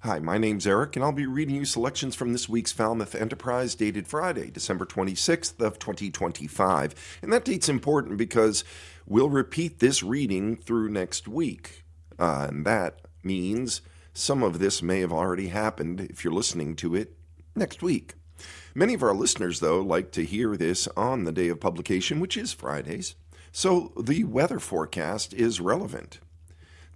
Hi, my name's Eric, and I'll be reading you selections from this week's Falmouth Enterprise dated Friday, December 26th of 2025. And that date's important because we'll repeat this reading through next week. And that means some of this may have already happened if you're listening to it next week. Many of our listeners, though, like to hear this on the day of publication, which is Fridays. So the weather forecast is relevant.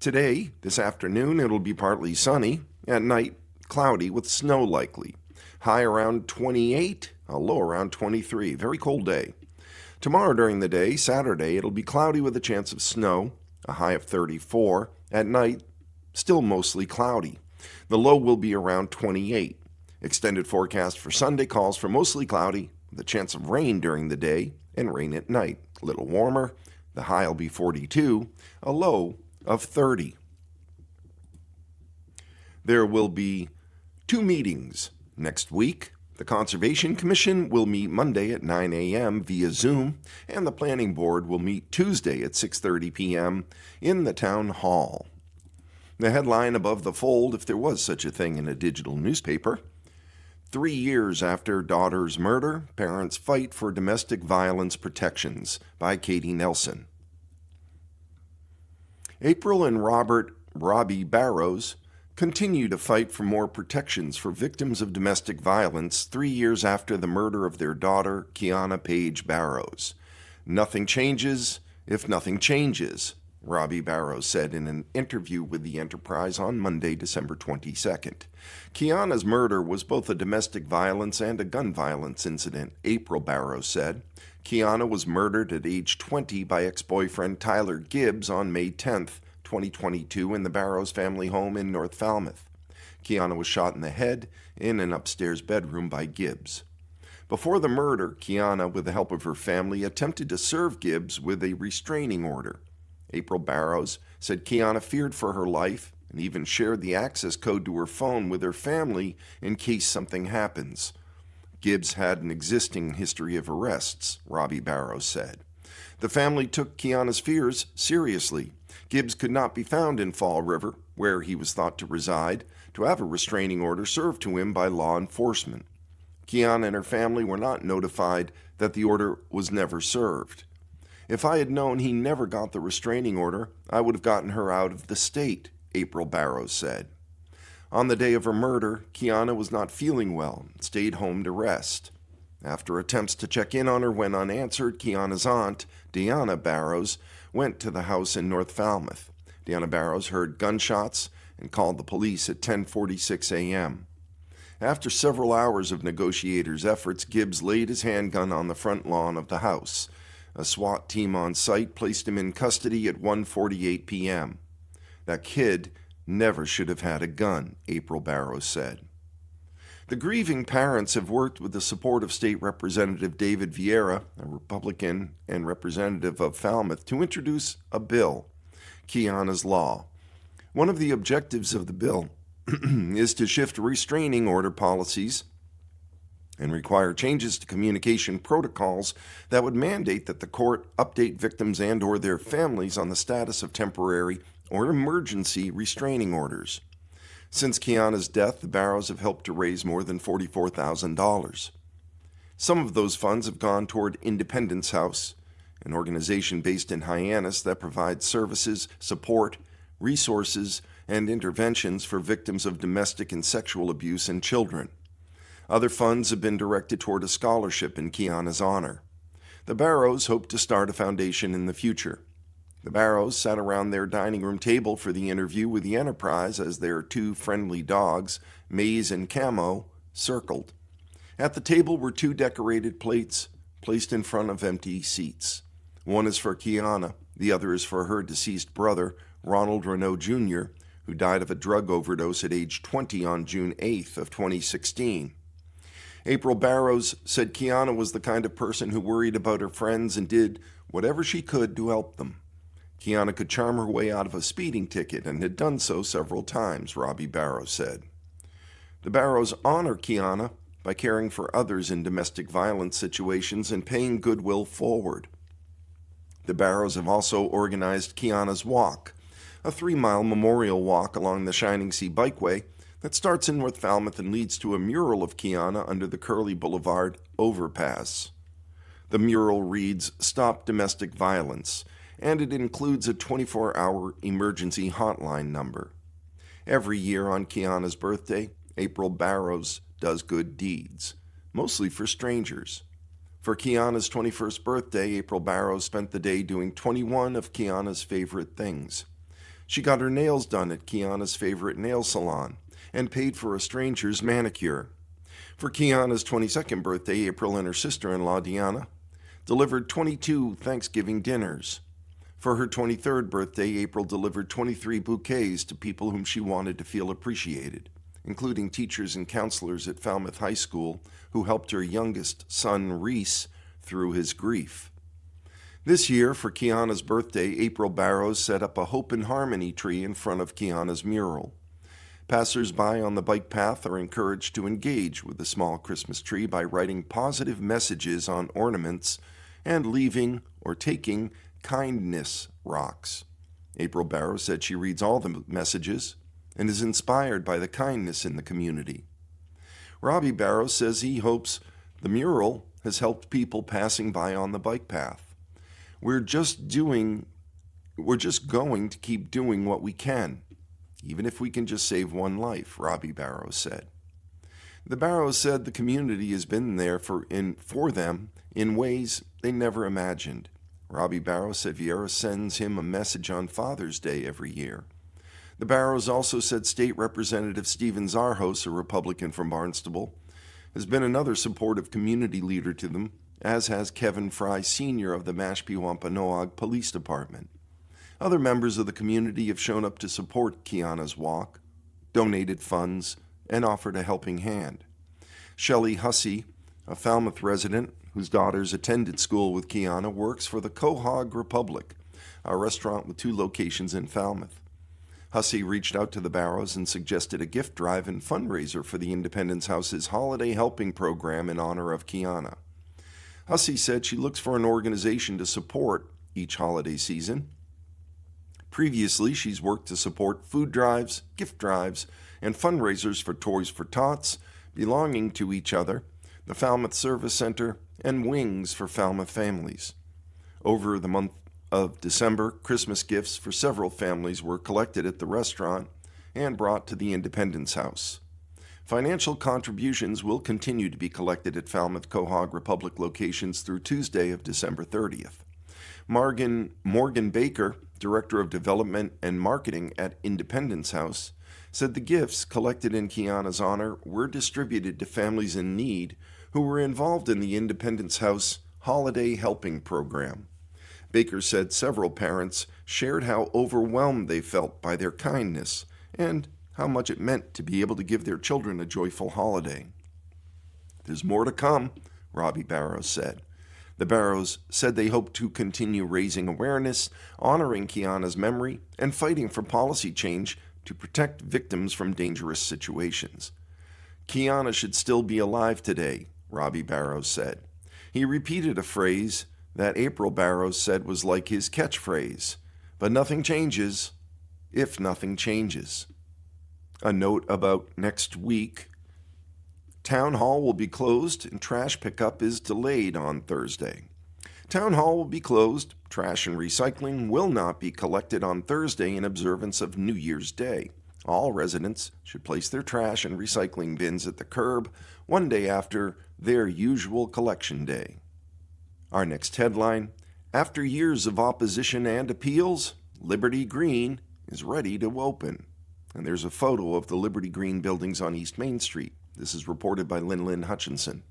Today, this afternoon, it'll be partly sunny. At night, cloudy with snow likely. High around 28, a low around 23. Very cold day. Tomorrow during the day, Saturday, it'll be cloudy with a chance of snow. A high of 34. At night, still mostly cloudy. The low will be around 28. Extended forecast for Sunday calls for mostly cloudy with a chance of rain during the day and rain at night. A little warmer. The high will be 42. A low of 30. There will be 2 meetings next week. The Conservation Commission will meet Monday at 9 a.m. via Zoom, and the Planning Board will meet Tuesday at 6:30 p.m. in the Town Hall. The headline above the fold, if there was such a thing in a digital newspaper: 3 years after daughter's murder, parents fight for domestic violence protections, by Katie Nelson. April and Robbie Barrows continue to fight for more protections for victims of domestic violence 3 years after the murder of their daughter, Kiana Paige Barrows. Nothing changes if nothing changes, Robbie Barrows said in an interview with the Enterprise on Monday, December 22nd. Kiana's murder was both a domestic violence and a gun violence incident, April Barrows said. Kiana was murdered at age 20 by ex-boyfriend Tyler Gibbs on May 10th, 2022 in the Barrows family home in North Falmouth. Kiana was shot in the head in an upstairs bedroom by Gibbs. Before the murder, Kiana, with the help of her family, attempted to serve Gibbs with a restraining order. April Barrows said Kiana feared for her life and even shared the access code to her phone with her family in case something happens. Gibbs had an existing history of arrests, Robbie Barrows said. The family took Kiana's fears seriously. Gibbs could not be found in Fall River, where he was thought to reside, to have a restraining order served to him by law enforcement. Kiana and her family were not notified that the order was never served. If I had known he never got the restraining order, I would have gotten her out of the state, April Barrows said. On the day of her murder, Kiana was not feeling well and stayed home to rest. After attempts to check in on her went unanswered, Kiana's aunt, Deanna Barrows, went to the house in North Falmouth. Deanna Barrows heard gunshots and called the police at 10:46 a.m. After several hours of negotiators' efforts, Gibbs laid his handgun on the front lawn of the house. A SWAT team on site placed him in custody at 1:48 p.m. That kid never should have had a gun, April Barrows said. The grieving parents have worked with the support of State Representative David Vieira, a Republican and representative of Falmouth, to introduce a bill, Kiana's Law. One of the objectives of the bill is to shift restraining order policies and require changes to communication protocols that would mandate that the court update victims and/or their families on the status of temporary or emergency restraining orders. Since Kiana's death, the Barrows have helped to raise more than $44,000. Some of those funds have gone toward Independence House, an organization based in Hyannis that provides services, support, resources, and interventions for victims of domestic and sexual abuse and children. Other funds have been directed toward a scholarship in Kiana's honor. The Barrows hope to start a foundation in the future. The Barrows sat around their dining room table for the interview with the Enterprise as their 2 friendly dogs, Maze and Camo, circled. At the table were 2 decorated plates placed in front of empty seats. One is for Kiana, the other is for her deceased brother, Ronald Renault Jr., who died of a drug overdose at age 20 on June 8th of 2016. April Barrows said Kiana was the kind of person who worried about her friends and did whatever she could to help them. Kiana could charm her way out of a speeding ticket and had done so several times, Robbie Barrows said. The Barrows honor Kiana by caring for others in domestic violence situations and paying goodwill forward. The Barrows have also organized Kiana's Walk, a 3-mile memorial walk along the Shining Sea Bikeway that starts in North Falmouth and leads to a mural of Kiana under the Curly Boulevard overpass. The mural reads, "Stop Domestic Violence," and it includes a 24-hour emergency hotline number. Every year on Kiana's birthday, April Barrows does good deeds, mostly for strangers. For Kiana's 21st birthday, April Barrows spent the day doing 21 of Kiana's favorite things. She got her nails done at Kiana's favorite nail salon and paid for a stranger's manicure. For Kiana's 22nd birthday, April and her sister-in-law, Deanna, delivered 22 Thanksgiving dinners. For her 23rd birthday, April delivered 23 bouquets to people whom she wanted to feel appreciated, including teachers and counselors at Falmouth High School who helped her youngest son, Reese, through his grief. This year, for Kiana's birthday, April Barrows set up a Hope and Harmony tree in front of Kiana's mural. Passers-by on the bike path are encouraged to engage with the small Christmas tree by writing positive messages on ornaments and leaving or taking kindness rocks. April Barrows said she reads all the messages and is inspired by the kindness in the community. Robbie Barrows says he hopes the mural has helped people passing by on the bike path. We're just going to keep doing what we can, even if we can just save one life, Robbie Barrows said. The Barrows said the community has been there for them in ways they never imagined. Robbie Barrows said Vieira sends him a message on Father's Day every year. The Barrows also said State Representative Stephen Zarhos, a Republican from Barnstable, has been another supportive community leader to them, as has Kevin Fry Sr. of the Mashpee Wampanoag Police Department. Other members of the community have shown up to support Kiana's walk, donated funds, and offered a helping hand. Shelley Hussey, a Falmouth resident whose daughters attended school with Kiana, works for the Quahog Republic, a restaurant with 2 locations in Falmouth. Hussey reached out to the Barrows and suggested a gift drive and fundraiser for the Independence House's Holiday Helping Program in honor of Kiana. Hussey said she looks for an organization to support each holiday season. Previously, she's worked to support food drives, gift drives, and fundraisers for Toys for Tots, Belonging to Each Other, the Falmouth Service Center, and Wings for Falmouth Families. Over the month of December, Christmas gifts for several families were collected at the restaurant and brought to the Independence House. Financial contributions will continue to be collected at Falmouth Quahog Republic locations through Tuesday of December 30th. Morgan Baker, Director of Development and Marketing at Independence House, said the gifts collected in Kiana's honor were distributed to families in need who were involved in the Independence House Holiday Helping Program. Baker said several parents shared how overwhelmed they felt by their kindness and how much it meant to be able to give their children a joyful holiday. "There's more to come," Robbie Barrows said. The Barrows said they hope to continue raising awareness, honoring Kiana's memory, and fighting for policy change to protect victims from dangerous situations. "Kiana should still be alive today," Robbie Barrows said. He repeated a phrase that April Barrows said was like his catchphrase, "But nothing changes if nothing changes." A note about next week. Town Hall will be closed and trash pickup is delayed on Thursday. Town Hall will be closed. Trash and recycling will not be collected on Thursday in observance of New Year's Day. All residents should place their trash and recycling bins at the curb one day after their usual collection day. Our next headline: after years of opposition and appeals, Liberty Green is ready to open. And there's a photo of the Liberty Green buildings on East Main Street. This is reported by Lynn Hutchinson.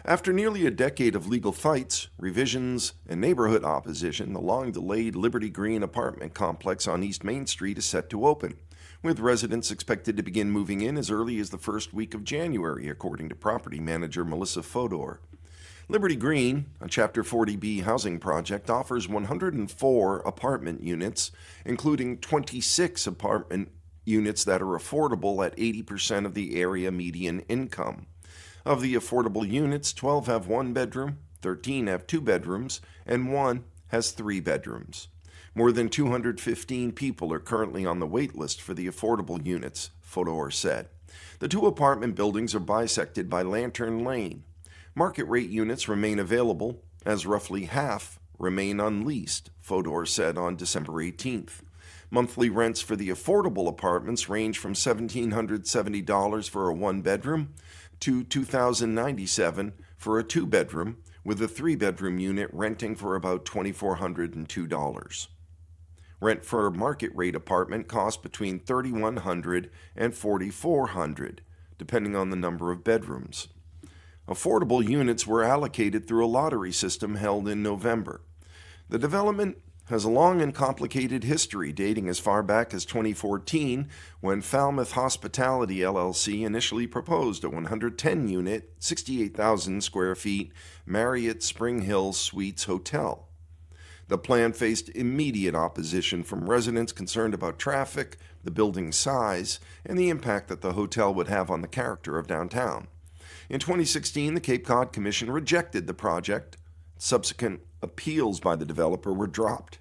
After nearly a decade of legal fights, revisions, and neighborhood opposition, the long-delayed Liberty Green apartment complex on East Main Street is set to open, with residents expected to begin moving in as early as the first week of January, according to property manager Melissa Fodor. Liberty Green, a Chapter 40B housing project, offers 104 apartment units, including 26 apartment units that are affordable at 80% of the area median income. Of the affordable units, 12 have 1 bedroom, 13 have 2 bedrooms, and 1 has 3 bedrooms. More than 215 people are currently on the wait list for the affordable units, Fodor said. The two apartment buildings are bisected by Lantern Lane. Market rate units remain available, as roughly half remain unleased, Fodor said on December 18th. Monthly rents for the affordable apartments range from $1,770 for a one-bedroom to $2,097 for a two-bedroom, with a three-bedroom unit renting for about $2,402. Rent for a market-rate apartment costs between $3,100 and $4,400, depending on the number of bedrooms. Affordable units were allocated through a lottery system held in November. The development has a long and complicated history dating as far back as 2014, when Falmouth Hospitality LLC initially proposed a 110-unit, 68,000 square feet Marriott Spring Hill Suites hotel. The plan faced immediate opposition from residents concerned about traffic, the building's size, and the impact that the hotel would have on the character of downtown. In 2016, the Cape Cod Commission rejected the project. Subsequent appeals by the developer were dropped.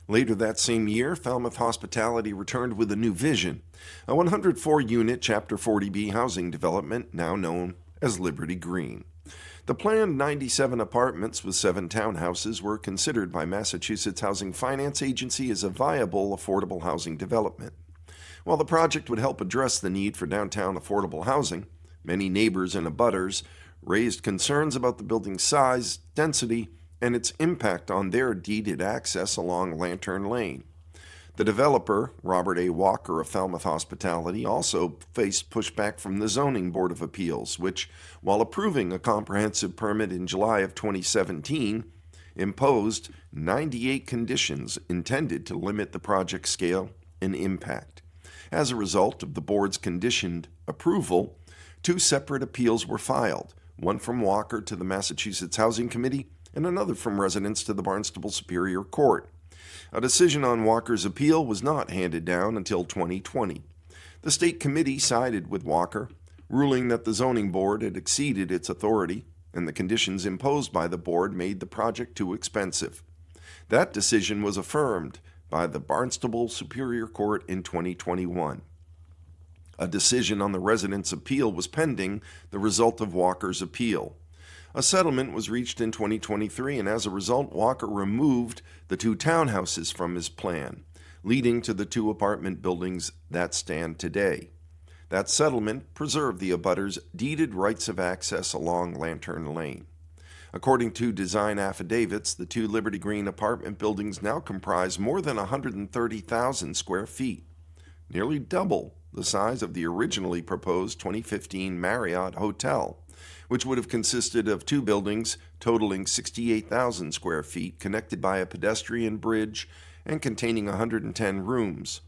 Later that same year, Falmouth Hospitality returned with a new vision, a 104-unit Chapter 40B housing development now known as Liberty Green. The planned 97 apartments with 7 townhouses were considered by Massachusetts Housing Finance Agency as a viable affordable housing development. While the project would help address the need for downtown affordable housing, many neighbors and abutters raised concerns about the building's size, density, and its impact on their deeded access along Lantern Lane. The developer, Robert A. Walker of Falmouth Hospitality, also faced pushback from the Zoning Board of Appeals, which, while approving a comprehensive permit in July of 2017, imposed 98 conditions intended to limit the project's scale and impact. As a result of the board's conditioned approval, 2 separate appeals were filed, one from Walker to the Massachusetts Housing Committee and another from residents to the Barnstable Superior Court. A decision on Walker's appeal was not handed down until 2020. The state committee sided with Walker, ruling that the zoning board had exceeded its authority and the conditions imposed by the board made the project too expensive. That decision was affirmed by the Barnstable Superior Court in 2021. A decision on the residents' appeal was pending, the result of Walker's appeal. A settlement was reached in 2023, and as a result, Walker removed the 2 townhouses from his plan, leading to the 2 apartment buildings that stand today. That settlement preserved the abutters' deeded rights of access along Lantern Lane. According to design affidavits, the 2 Liberty Green apartment buildings now comprise more than 130,000 square feet, nearly double the size of the originally proposed 2015 Marriott Hotel, which would have consisted of 2 buildings totaling 68,000 square feet connected by a pedestrian bridge and containing 110 rooms.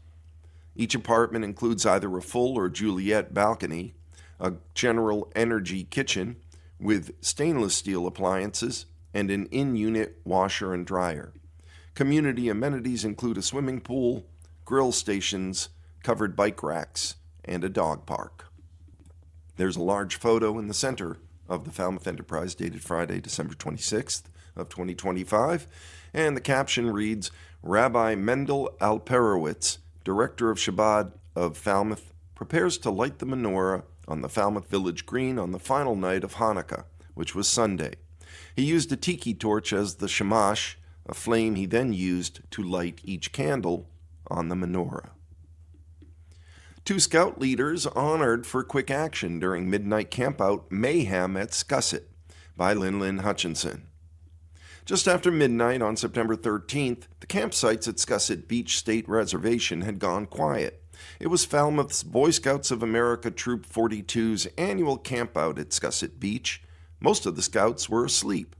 Each apartment includes either a full or Juliet balcony, a general energy kitchen with stainless steel appliances, and an in-unit washer and dryer. Community amenities include a swimming pool, grill stations, covered bike racks, and a dog park. There's a large photo in the center of the Falmouth Enterprise dated Friday, December 26th of 2025, and the caption reads, Rabbi Mendel Alperowitz, director of Shabbat of Falmouth, prepares to light the menorah on the Falmouth Village Green on the final night of Hanukkah, which was Sunday. He used a tiki torch as the shamash, a flame he then used to light each candle on the menorah. 2 scout leaders honored for quick action during midnight campout mayhem at Scusset by Lynn Hutchinson. Just after midnight on September 13th, the campsites at Scusset Beach State Reservation had gone quiet. It was Falmouth's Boy Scouts of America Troop 42's annual campout at Scusset Beach. Most of the scouts were asleep.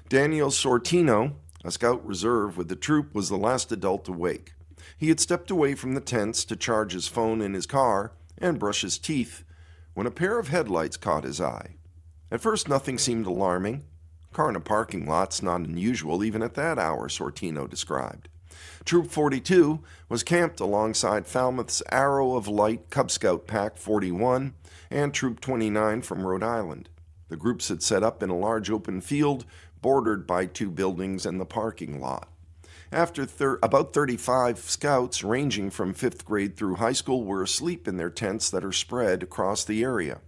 Daniel Sortino, a scout reserve with the troop, was the last adult awake. He had stepped away from the tents to charge his phone in his car and brush his teeth when a pair of headlights caught his eye. At first, nothing seemed alarming. A car in a parking lot's not unusual even at that hour, Sortino described. Troop 42 was camped alongside Falmouth's Arrow of Light Cub Scout Pack 41 and Troop 29 from Rhode Island. The groups had set up in a large open field bordered by 2 buildings and the parking lot. About 35 scouts ranging from 5th grade through high school were asleep in their tents that are spread across the area.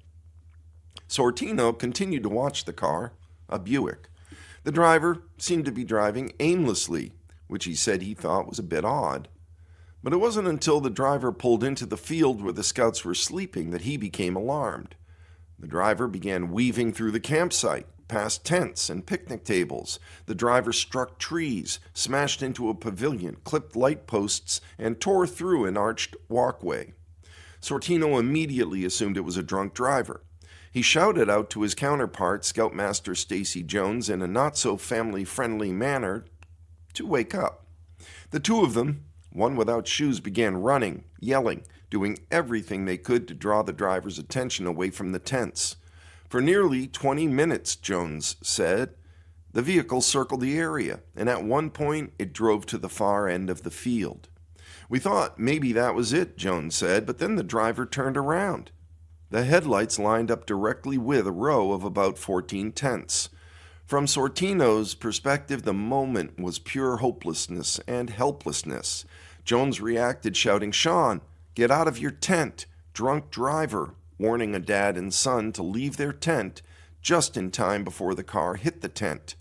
Sortino continued to watch the car, a Buick. The driver seemed to be driving aimlessly, which he said he thought was a bit odd. But it wasn't until the driver pulled into the field where the scouts were sleeping that he became alarmed. The driver began weaving through the campsite, past tents and picnic tables. The driver struck trees, smashed into a pavilion, clipped light posts, and tore through an arched walkway. Sortino immediately assumed it was a drunk driver. He shouted out to his counterpart, Scoutmaster Stacy Jones, in a not-so-family-friendly manner, to wake up. The two of them, one without shoes, began running, yelling, doing everything they could to draw the driver's attention away from the tents. For nearly 20 minutes, Jones said, the vehicle circled the area, and at one point it drove to the far end of the field. We thought maybe that was it, Jones said, but then the driver turned around. The headlights lined up directly with a row of about 14 tents. From Sortino's perspective, the moment was pure hopelessness and helplessness. Jones reacted, shouting, "Sean, get out of your tent! Drunk driver!" warning a dad and son to leave their tent just in time before the car hit the tent.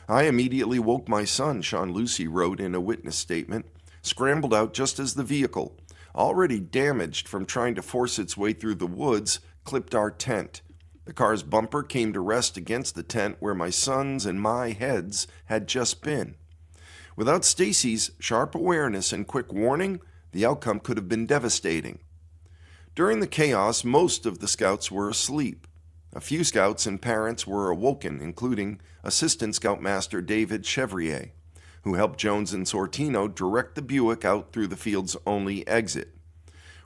I immediately woke my son, Sean Lucy wrote in a witness statement, scrambled out just as the vehicle, already damaged from trying to force its way through the woods, clipped our tent. The car's bumper came to rest against the tent where my son's and my heads had just been. Without Stacy's sharp awareness and quick warning, the outcome could have been devastating. During the chaos, most of the scouts were asleep. A few scouts and parents were awoken, including Assistant Scoutmaster David Chevrier, who helped Jones and Sortino direct the Buick out through the field's only exit.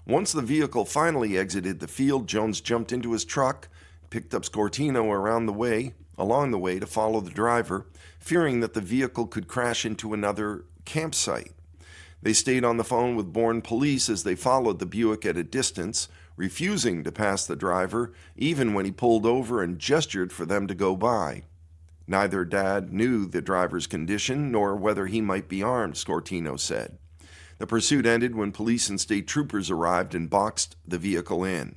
Once the vehicle finally exited the field, Jones jumped into his truck, picked up Sortino along the way to follow the driver, fearing that the vehicle could crash into another campsite. They stayed on the phone with Bourne police as they followed the Buick at a distance, refusing to pass the driver, even when he pulled over and gestured for them to go by. Neither dad knew the driver's condition nor whether he might be armed, Sortino said. The pursuit ended when police and state troopers arrived and boxed the vehicle in.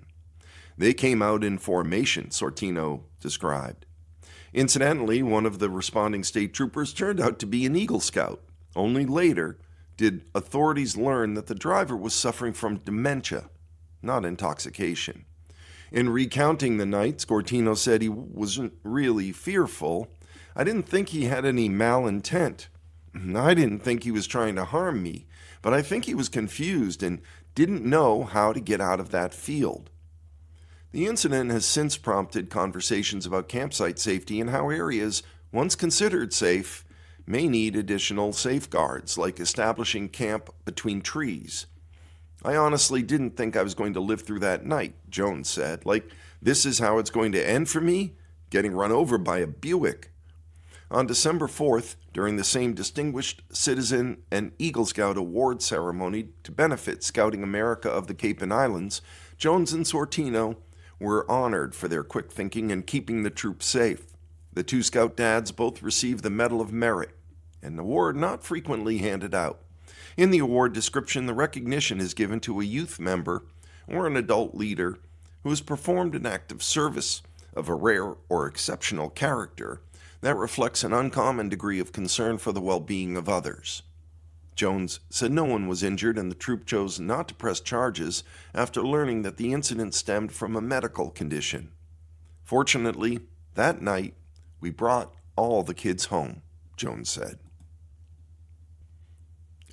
They came out in formation, Sortino described. Incidentally, one of the responding state troopers turned out to be an Eagle Scout. Only later did authorities learn that the driver was suffering from dementia, not intoxication. In recounting the night, Sortino said he wasn't really fearful. "I didn't think he had any malintent. I didn't think he was trying to harm me, but I think he was confused and didn't know how to get out of that field." The incident has since prompted conversations about campsite safety and how areas, once considered safe, may need additional safeguards, like establishing camp between trees. "I honestly didn't think I was going to live through that night," Jones said. "Like, this is how it's going to end for me? Getting run over by a Buick." On December 4th, during the same Distinguished Citizen and Eagle Scout Award ceremony to benefit Scouting America of the Cape and Islands, Jones and Sortino were honored for their quick thinking and keeping the troop safe. The two scout dads both received the Medal of Merit, an award not frequently handed out. In the award description, the recognition is given to a youth member or an adult leader who has performed an act of service of a rare or exceptional character that reflects an uncommon degree of concern for the well-being of others. Jones said no one was injured and the troop chose not to press charges after learning that the incident stemmed from a medical condition. "Fortunately, that night, we brought all the kids home," Jones said.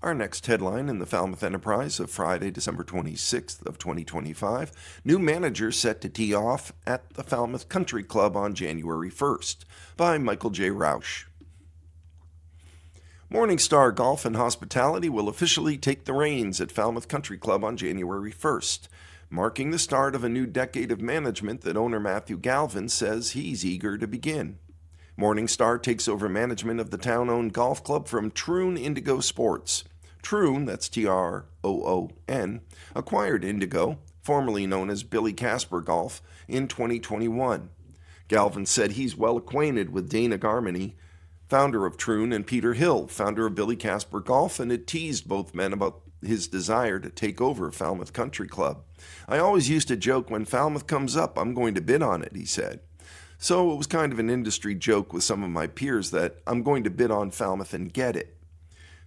Our next headline in the Falmouth Enterprise of Friday, December 26th of 2025, new manager set to tee off at the Falmouth Country Club on January 1st, by Michael J. Rausch. Morningstar Golf and Hospitality will officially take the reins at Falmouth Country Club on January 1st, marking the start of a new decade of management that owner Matthew Galvin says he's eager to begin. Morningstar takes over management of the town-owned golf club from Troon Indigo Sports. Troon, that's Troon, acquired Indigo, formerly known as Billy Casper Golf, in 2021. Galvin said he's well acquainted with Dana Garmany, founder of Troon, and Peter Hill, founder of Billy Casper Golf, and it teased both men about his desire to take over Falmouth Country Club. "I always used to joke, when Falmouth comes up, I'm going to bid on it," he said. "So it was kind of an industry joke with some of my peers that I'm going to bid on Falmouth and get it."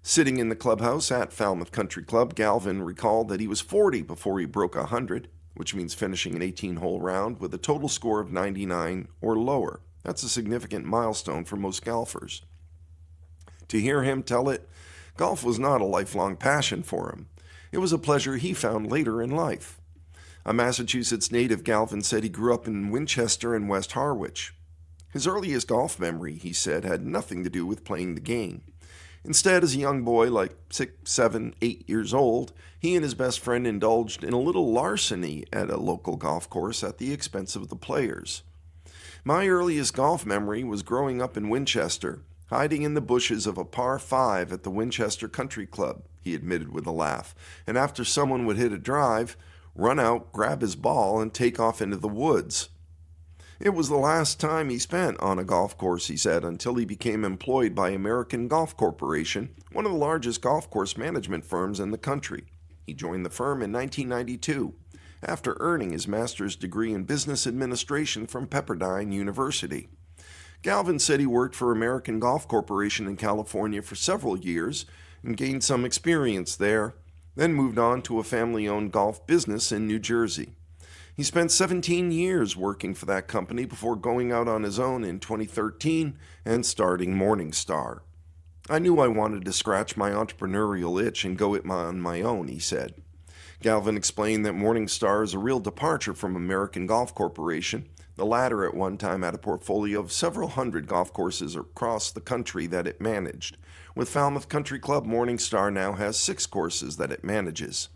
Sitting in the clubhouse at Falmouth Country Club, Galvin recalled that he was 40 before he broke 100, which means finishing an 18-hole round with a total score of 99 or lower. That's a significant milestone for most golfers. To hear him tell it, golf was not a lifelong passion for him. It was a pleasure he found later in life. A Massachusetts native, Galvin said he grew up in Winchester and West Harwich. His earliest golf memory, he said, had nothing to do with playing the game. Instead, as a young boy, like 6, 7, 8 years old, he and his best friend indulged in a little larceny at a local golf course at the expense of the players. "My earliest golf memory was growing up in Winchester, hiding in the bushes of a par 5 at the Winchester Country Club," he admitted with a laugh, "and after someone would hit a drive, run out, grab his ball, and take off into the woods." It was the last time he spent on a golf course, he said, until he became employed by American Golf Corporation, one of the largest golf course management firms in the country. He joined the firm in 1992, after earning his master's degree in business administration from Pepperdine University. Galvin said he worked for American Golf Corporation in California for several years and gained some experience there, then moved on to a family-owned golf business in New Jersey. He spent 17 years working for that company before going out on his own in 2013 and starting Morningstar. "I knew I wanted to scratch my entrepreneurial itch and go it on my own," he said. Galvin explained that Morningstar is a real departure from American Golf Corporation. The latter at one time had a portfolio of several hundred golf courses across the country that it managed. With Falmouth Country Club, Morningstar now has 6 courses that it manages.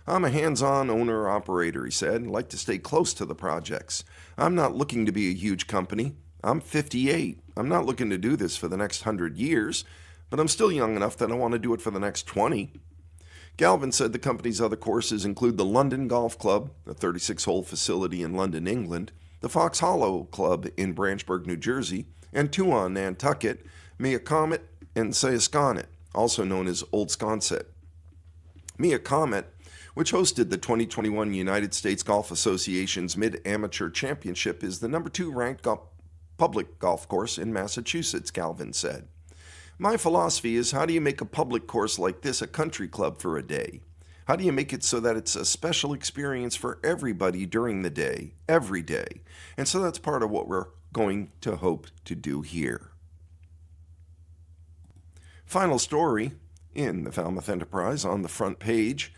"I'm a hands-on owner-operator," he said, and like to stay close to the projects. "I'm not looking to be a huge company. I'm 58. I'm not looking to do this for the next 100 years, but I'm still young enough that I want to do it for the next 20. Galvin said the company's other courses include the London Golf Club, a 36-hole facility in London, England, the Fox Hollow Club in Branchburg, New Jersey, and 2 on Nantucket, Meacomet, and Sayasconnet, also known as Old Sconset. Meacomet, which hosted the 2021 United States Golf Association's Mid-Amateur Championship, is the number 2 ranked public golf course in Massachusetts, Galvin said. "My philosophy is, how do you make a public course like this a country club for a day? How do you make it so that it's a special experience for everybody during the day, every day? And so that's part of what we're going to hope to do here." Final story in the Falmouth Enterprise on the front page: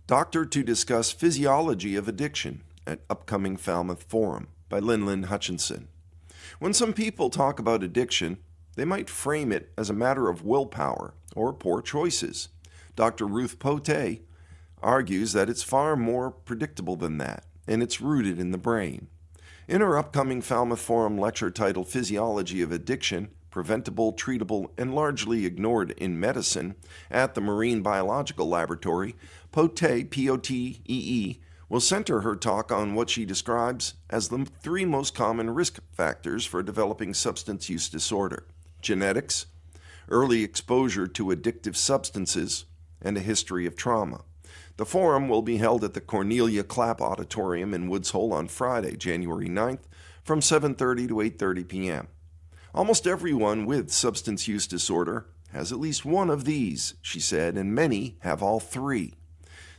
Doctor to discuss physiology of addiction at upcoming Falmouth Forum by Lynn Hutchinson. When some people talk about addiction, they might frame it as a matter of willpower or poor choices. Dr. Ruth Pote argues that it's far more predictable than that, and it's rooted in the brain. In her upcoming Falmouth Forum lecture titled Physiology of Addiction, Preventable, Treatable, and Largely Ignored in Medicine at the Marine Biological Laboratory, Pote, P-O-T-E-E, will center her talk on what she describes as the 3 most common risk factors for developing substance use disorder: genetics, early exposure to addictive substances, and a history of trauma. The forum will be held at the Cornelia Clapp Auditorium in Woods Hole on Friday, January 9th, from 7:30 to 8:30 p.m. "Almost everyone with substance use disorder has at least one of these," she said, "and many have all 3.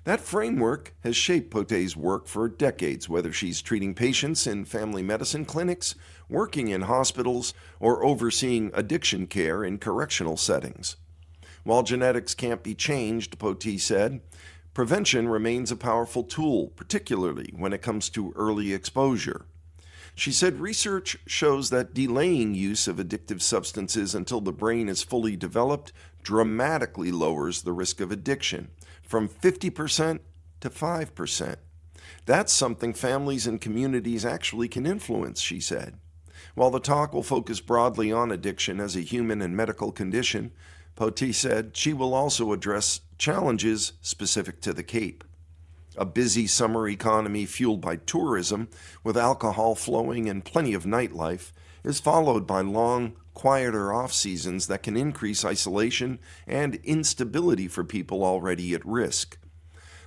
That framework has shaped Pote's work for decades, whether she's treating patients in family medicine clinics, working in hospitals, or overseeing addiction care in correctional settings. While genetics can't be changed, Pote said, prevention remains a powerful tool, particularly when it comes to early exposure. She said research shows that delaying use of addictive substances until the brain is fully developed dramatically lowers the risk of addiction, from 50% to 5%. That's something families and communities actually can influence, she said. While the talk will focus broadly on addiction as a human and medical condition, Pote said she will also address challenges specific to the Cape. A busy summer economy fueled by tourism, with alcohol flowing and plenty of nightlife, is followed by long, quieter off-seasons that can increase isolation and instability for people already at risk.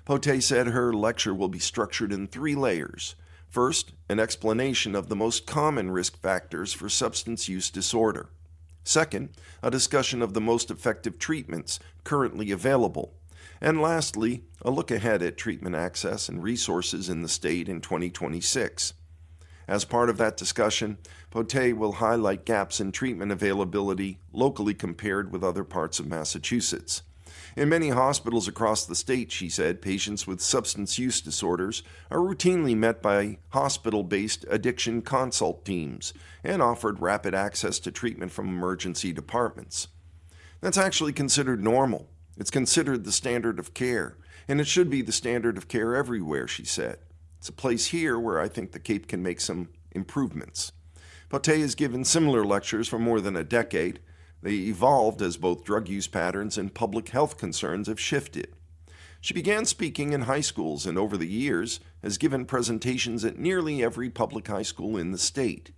Pote said her lecture will be structured in 3 layers. First, an explanation of the most common risk factors for substance use disorder. Second, a discussion of the most effective treatments currently available. And lastly, a look ahead at treatment access and resources in the state in 2026. As part of that discussion, Pote will highlight gaps in treatment availability locally compared with other parts of Massachusetts. In many hospitals across the state, she said, patients with substance use disorders are routinely met by hospital-based addiction consult teams and offered rapid access to treatment from emergency departments. That's actually considered normal. It's considered the standard of care, and it should be the standard of care everywhere, she said. It's a place here where I think the Cape can make some improvements. Pote has given similar lectures for more than a decade. They evolved as both drug use patterns and public health concerns have shifted. She began speaking in high schools and over the years has given presentations at nearly every public high school in the state.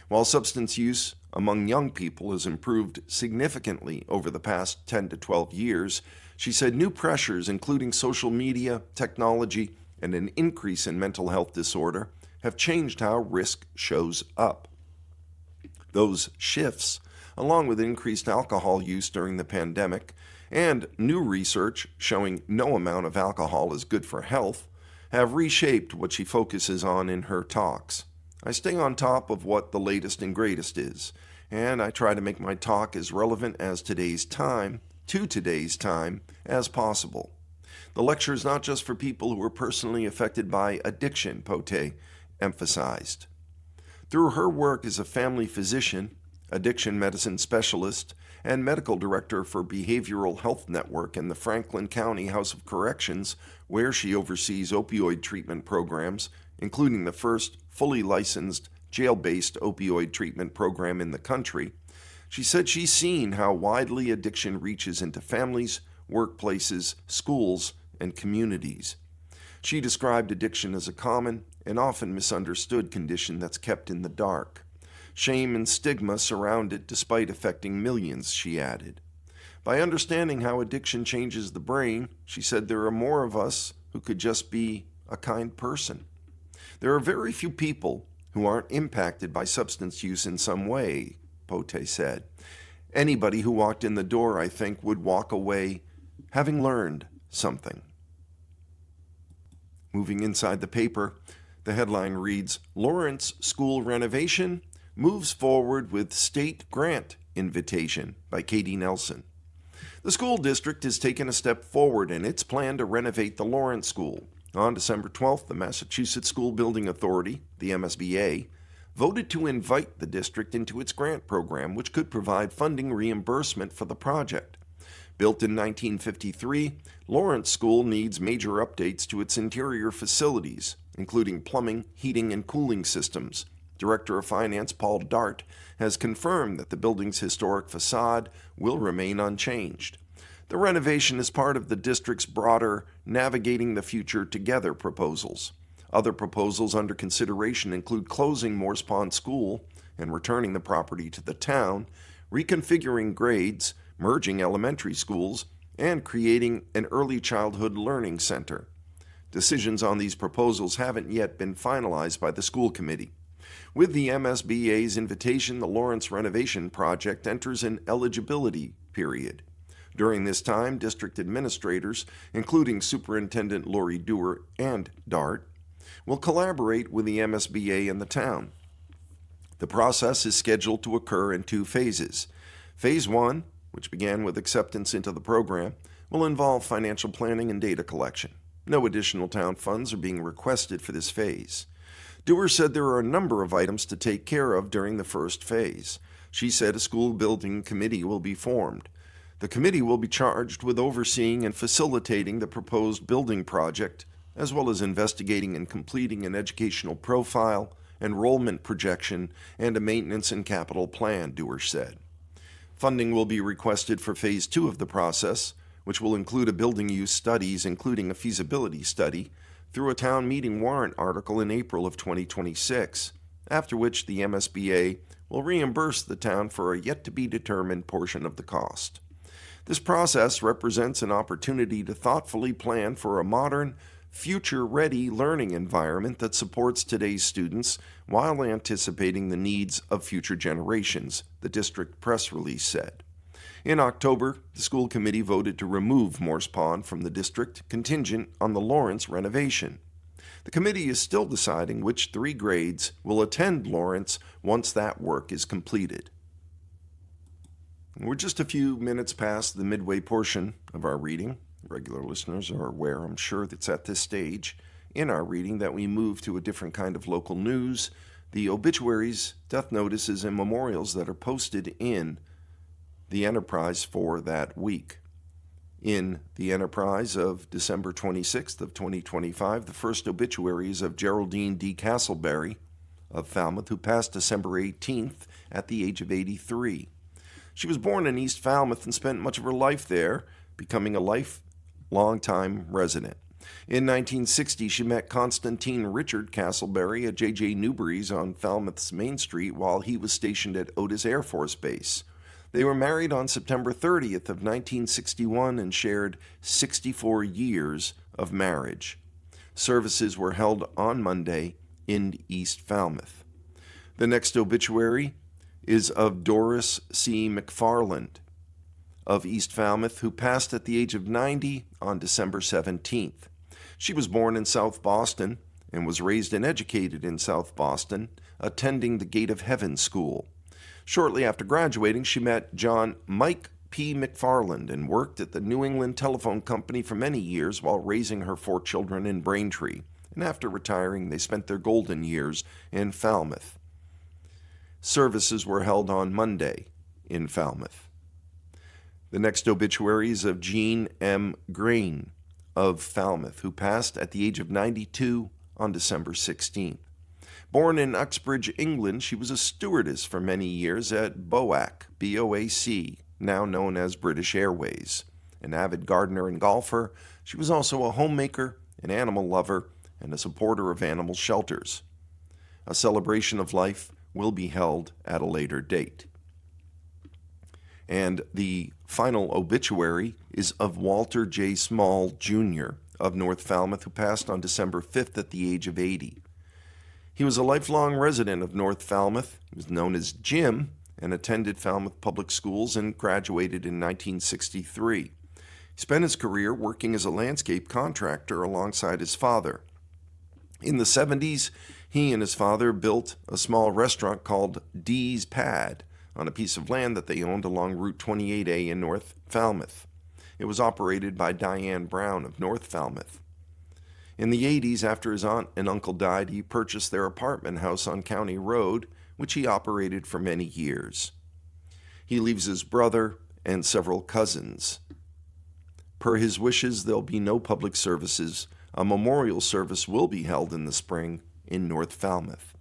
While substance use among young people has improved significantly over the past 10 to 12 years, she said new pressures, including social media, technology, and an increase in mental health disorder, have changed how risk shows up. Those shifts, along with increased alcohol use during the pandemic and new research showing no amount of alcohol is good for health, have reshaped what she focuses on in her talks. I stay on top of what the latest and greatest is, and I try to make my talk as relevant as today's time as possible. The lecture is not just for people who are personally affected by addiction, Pote emphasized. Through her work as a family physician, addiction medicine specialist, and medical director for Behavioral Health Network in the Franklin County House of Corrections, where she oversees opioid treatment programs, including the first fully licensed jail-based opioid treatment program in the country, she said she's seen how widely addiction reaches into families, workplaces, schools, and communities. She described addiction as a common and often misunderstood condition that's kept in the dark. Shame and stigma surround it despite affecting millions, she added. By understanding how addiction changes the brain, she said there are more of us who could just be a kind person. There are very few people who aren't impacted by substance use in some way, Pote said. Anybody who walked in the door, I think, would walk away having learned something. Moving inside the paper, the headline reads, Lawrence School Renovation Moves Forward with State Grant Invitation by Katie Nelson. The school district has taken a step forward in its plan to renovate the Lawrence School. On December 12th, the Massachusetts School Building Authority, the MSBA, voted to invite the district into its grant program, which could provide funding reimbursement for the project. Built in 1953, Lawrence School needs major updates to its interior facilities, including plumbing, heating, and cooling systems. Director of Finance Paul Dart has confirmed that the building's historic facade will remain unchanged. The renovation is part of the district's broader Navigating the Future Together proposals. Other proposals under consideration include closing Morse Pond School and returning the property to the town, reconfiguring grades, merging elementary schools, and creating an early childhood learning center. Decisions on these proposals haven't yet been finalized by the school committee. With the MSBA's invitation, the Lawrence renovation project enters an eligibility period. During this time, district administrators, including Superintendent Lori Dewar and Dart, will collaborate with the MSBA and the town. The process is scheduled to occur in 2 phases. Phase 1, which began with acceptance into the program, will involve financial planning and data collection. No additional town funds are being requested for this phase. Dewar said there are a number of items to take care of during the first phase. She said a school building committee will be formed. The committee will be charged with overseeing and facilitating the proposed building project, as well as investigating and completing an educational profile, enrollment projection, and a maintenance and capital plan, Dewar said. Funding will be requested for Phase 2 of the process, which will include a building use studies, including a feasibility study, through a town meeting warrant article in April of 2026, after which the MSBA will reimburse the town for a yet-to-be-determined portion of the cost. This process represents an opportunity to thoughtfully plan for a modern, future-ready learning environment that supports today's students while anticipating the needs of future generations, the district press release said. In October, the school committee voted to remove Morse Pond from the district, contingent on the Lawrence renovation. The committee is still deciding which 3 grades will attend Lawrence once that work is completed. We're just a few minutes past the midway portion of our reading. Regular listeners are aware, I'm sure, that's at this stage in our reading that we move to a different kind of local news, the obituaries, death notices, and memorials that are posted in the Enterprise for that week. In the Enterprise of December 26th of 2025, the first obituary is of Geraldine D. Castleberry of Falmouth, who passed December 18th at the age of 83. She was born in East Falmouth and spent much of her life there, becoming a long-time resident. In 1960, she met Constantine Richard Castleberry at J.J. Newbury's on Falmouth's Main Street while he was stationed at Otis Air Force Base. They were married on September 30th of 1961 and shared 64 years of marriage. Services were held on Monday in East Falmouth. The next obituary is of Doris C. McFarland of East Falmouth, who passed at the age of 90 on December 17th. She was born in South Boston and was raised and educated in South Boston, attending the Gate of Heaven School. Shortly after graduating, she met John Mike P. McFarland and worked at the New England Telephone Company for many years while raising her 4 children in Braintree. And after retiring, they spent their golden years in Falmouth. Services were held on Monday in Falmouth. The next obituary is of Jean M. Grain of Falmouth, who passed at the age of 92 on December 16th. Born in Uxbridge, England, she was a stewardess for many years at BOAC, B-O-A-C, now known as British Airways. An avid gardener and golfer, she was also a homemaker, an animal lover, and a supporter of animal shelters. A celebration of life will be held at a later date. And the final obituary is of Walter J. Small, Jr. of North Falmouth, who passed on December 5th at the age of 80. He was a lifelong resident of North Falmouth. He was known as Jim and attended Falmouth Public Schools and graduated in 1963. He spent his career working as a landscape contractor alongside his father. In the 70s, he and his father built a small restaurant called Dee's Pad on a piece of land that they owned along Route 28A in North Falmouth. It was operated by Diane Brown of North Falmouth. In the 80s, after his aunt and uncle died, he purchased their apartment house on County Road, which he operated for many years. He leaves his brother and several cousins. Per his wishes, there'll be no public services. A memorial service will be held in the spring in North Falmouth.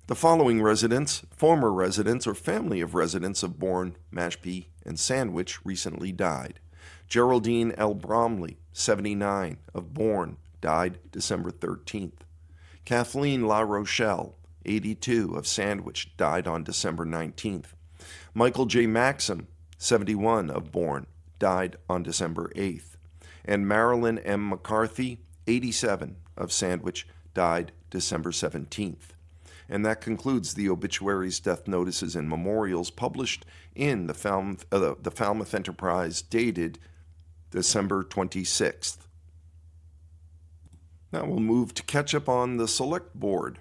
The following residents, former residents or family of residents of Bourne, Mashpee, and Sandwich recently died. Geraldine L. Bromley, 79, of Bourne, died December 13th. Kathleen La Rochelle, 82, of Sandwich, died on December 19th. Michael J. Maxim, 71, of Bourne, died on December 8th. And Marilyn M. McCarthy, 87, of Sandwich, died December 17th. And that concludes the obituaries, death notices, and memorials published in the Falmouth Enterprise, dated December 26th. Now we'll move to catch up on the Select Board.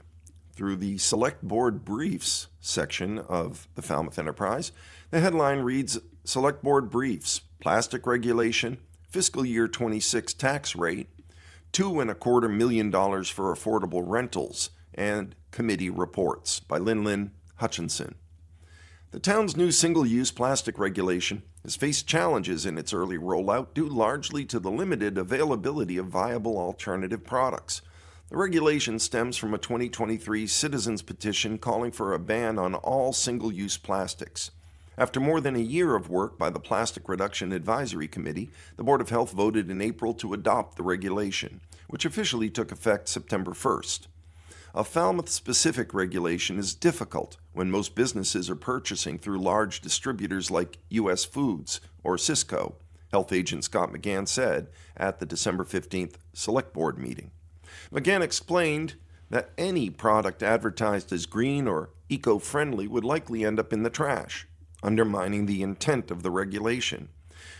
Through the Select Board Briefs section of the Falmouth Enterprise, the headline reads, Select Board Briefs, Plastic Regulation, Fiscal Year 26 Tax Rate, $2.25 million for Affordable Rentals, and Committee Reports by Lynn Hutchinson. The town's new single-use plastic regulation has faced challenges in its early rollout due largely to the limited availability of viable alternative products. The regulation stems from a 2023 citizens petition calling for a ban on all single-use plastics. After more than a year of work by the Plastic Reduction Advisory Committee, the Board of Health voted in April to adopt the regulation, which officially took effect September 1st. A Falmouth-specific regulation is difficult when most businesses are purchasing through large distributors like U.S. Foods or Cisco, Health Agent Scott McGann said at the December 15th Select Board meeting. McGann explained that any product advertised as green or eco-friendly would likely end up in the trash, undermining the intent of the regulation.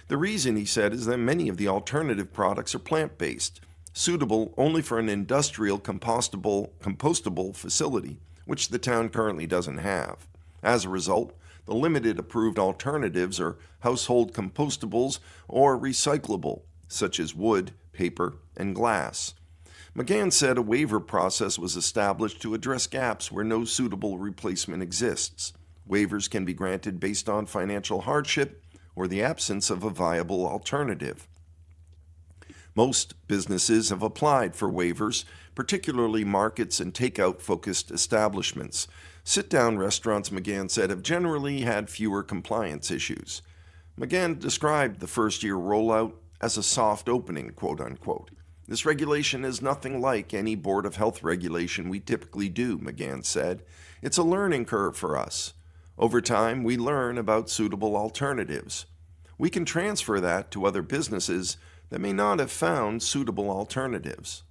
The reason, he said, is that many of the alternative products are plant-based, suitable only for an industrial compostable facility, which the town currently doesn't have. As a result, the limited approved alternatives are household compostables or recyclable, such as wood, paper, and glass. McGann said a waiver process was established to address gaps where no suitable replacement exists. Waivers can be granted based on financial hardship or the absence of a viable alternative. Most businesses have applied for waivers, particularly markets and takeout-focused establishments. Sit-down restaurants, McGann said, have generally had fewer compliance issues. McGann described the first-year rollout as a soft opening, quote-unquote. This regulation is nothing like any Board of Health regulation we typically do, McGann said. It's a learning curve for us. Over time, we learn about suitable alternatives. We can transfer that to other businesses that may not have found suitable alternatives.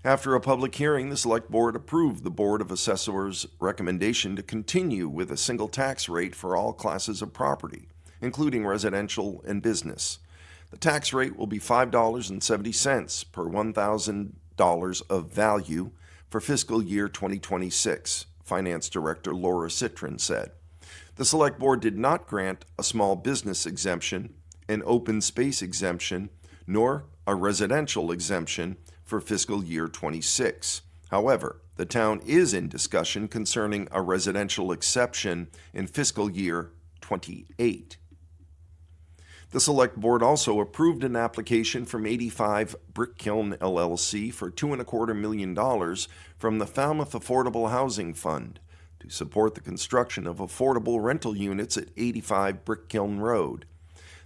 After a public hearing, the Select Board approved the Board of Assessors' recommendation to continue with a single tax rate for all classes of property, including residential and business. The tax rate will be $5.70 per $1,000 of value for fiscal year 2026, Finance Director Laura Citron said. The Select Board did not grant a small business exemption, an open space exemption, nor a residential exemption for fiscal year 26. However, the town is in discussion concerning a residential exception in fiscal year 28. The Select Board also approved an application from 85 Brick Kiln LLC for $2.25 million from the Falmouth Affordable Housing Fund to support the construction of affordable rental units at 85 Brick Kiln Road.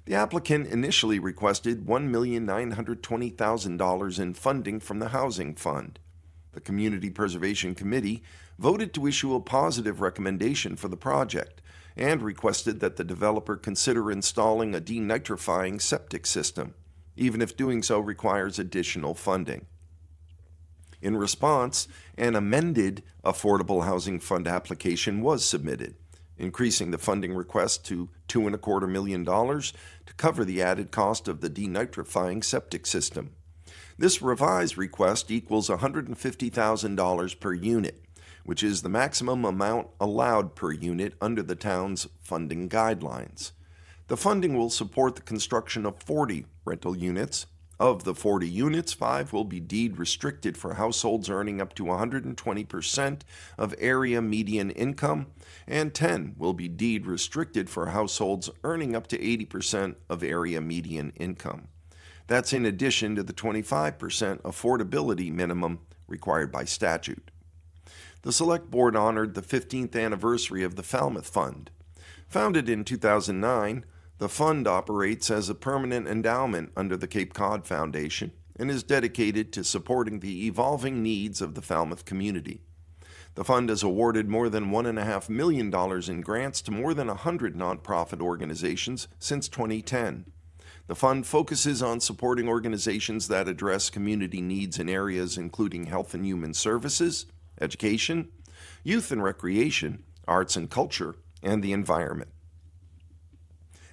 The applicant initially requested $1,920,000 in funding from the Housing Fund. The Community Preservation Committee voted to issue a positive recommendation for the project and requested that the developer consider installing a denitrifying septic system, even if doing so requires additional funding. In response, an amended Affordable Housing Fund application was submitted, increasing the funding request to $2.25 million to cover the added cost of the denitrifying septic system. This revised request equals $150,000 per unit, which is the maximum amount allowed per unit under the town's funding guidelines. The funding will support the construction of 40 rental units. Of the 40 units, 5 will be deed restricted for households earning up to 120% of area median income, and 10 will be deed restricted for households earning up to 80% of area median income. That's in addition to the 25% affordability minimum required by statute. The Select Board honored the 15th anniversary of the Falmouth Fund. Founded in 2009, the fund operates as a permanent endowment under the Cape Cod Foundation and is dedicated to supporting the evolving needs of the Falmouth community. The fund has awarded more than $1.5 million in grants to more than 100 nonprofit organizations since 2010. The fund focuses on supporting organizations that address community needs in areas including health and human services, education, youth and recreation, arts and culture, and the environment.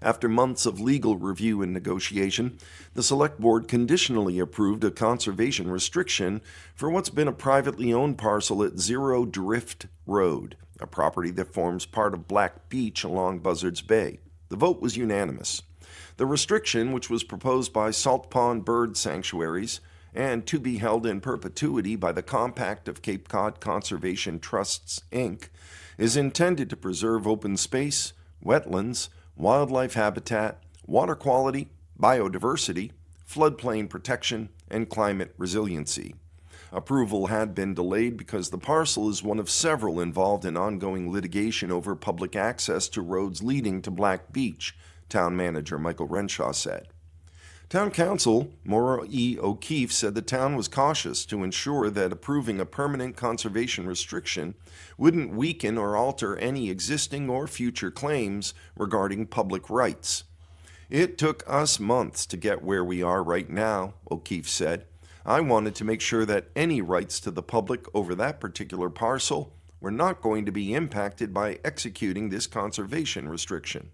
After months of legal review and negotiation, the Select Board conditionally approved a conservation restriction for what's been a privately owned parcel at Zero Drift Road, a property that forms part of Black Beach along Buzzards Bay. The vote was unanimous. The restriction, which was proposed by Salt Pond Bird Sanctuaries and to be held in perpetuity by the Compact of Cape Cod Conservation Trusts, Inc., is intended to preserve open space, wetlands, wildlife habitat, water quality, biodiversity, floodplain protection, and climate resiliency. Approval had been delayed because the parcel is one of several involved in ongoing litigation over public access to roads leading to Black Beach, Town Manager Michael Renshaw said. Town Council Maura E. O'Keefe said the town was cautious to ensure that approving a permanent conservation restriction wouldn't weaken or alter any existing or future claims regarding public rights. "It took us months to get where we are right now," O'Keefe said. "I wanted to make sure that any rights to the public over that particular parcel were not going to be impacted by executing this conservation restriction."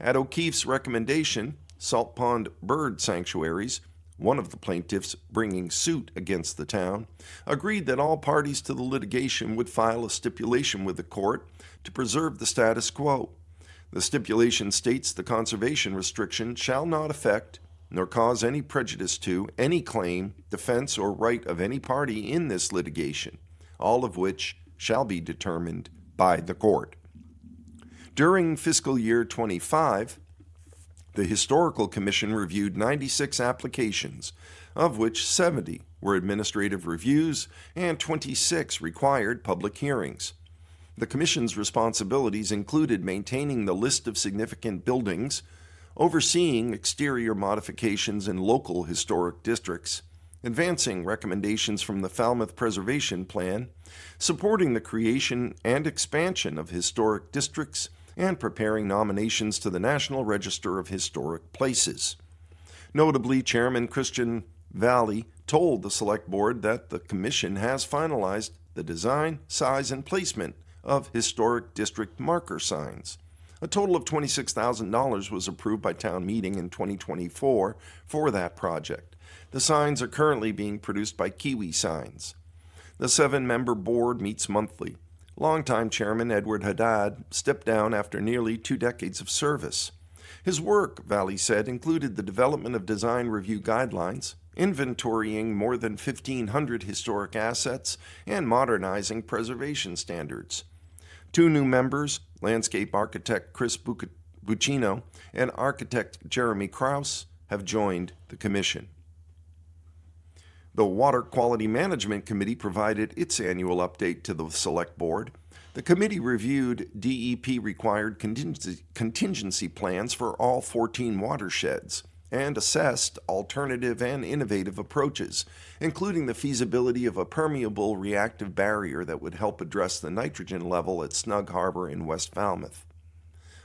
At O'Keefe's recommendation, Salt Pond Bird Sanctuaries, one of the plaintiffs bringing suit against the town, agreed that all parties to the litigation would file a stipulation with the court to preserve the status quo. The stipulation states the conservation restriction shall not affect nor cause any prejudice to any claim, defense, or right of any party in this litigation, all of which shall be determined by the court. During fiscal year 25, the Historical Commission reviewed 96 applications, of which 70 were administrative reviews and 26 required public hearings. The Commission's responsibilities included maintaining the list of significant buildings, overseeing exterior modifications in local historic districts, advancing recommendations from the Falmouth Preservation Plan, supporting the creation and expansion of historic districts, and preparing nominations to the National Register of Historic Places. Notably, Chairman Christian Valley told the Select Board that the Commission has finalized the design, size, and placement of historic district marker signs. A total of $26,000 was approved by town meeting in 2024 for that project. The signs are currently being produced by Kiwi Signs. The 7-member board meets monthly. Longtime Chairman Edward Haddad stepped down after nearly 2 decades of service. His work, Valley said, included the development of design review guidelines, inventorying more than 1,500 historic assets, and modernizing preservation standards. 2 new members, landscape architect Chris Buccino and architect Jeremy Krause, have joined the commission. The Water Quality Management Committee provided its annual update to the Select Board. The committee reviewed DEP-required contingency plans for all 14 watersheds and assessed alternative and innovative approaches, including the feasibility of a permeable reactive barrier that would help address the nitrogen level at Snug Harbor in West Falmouth.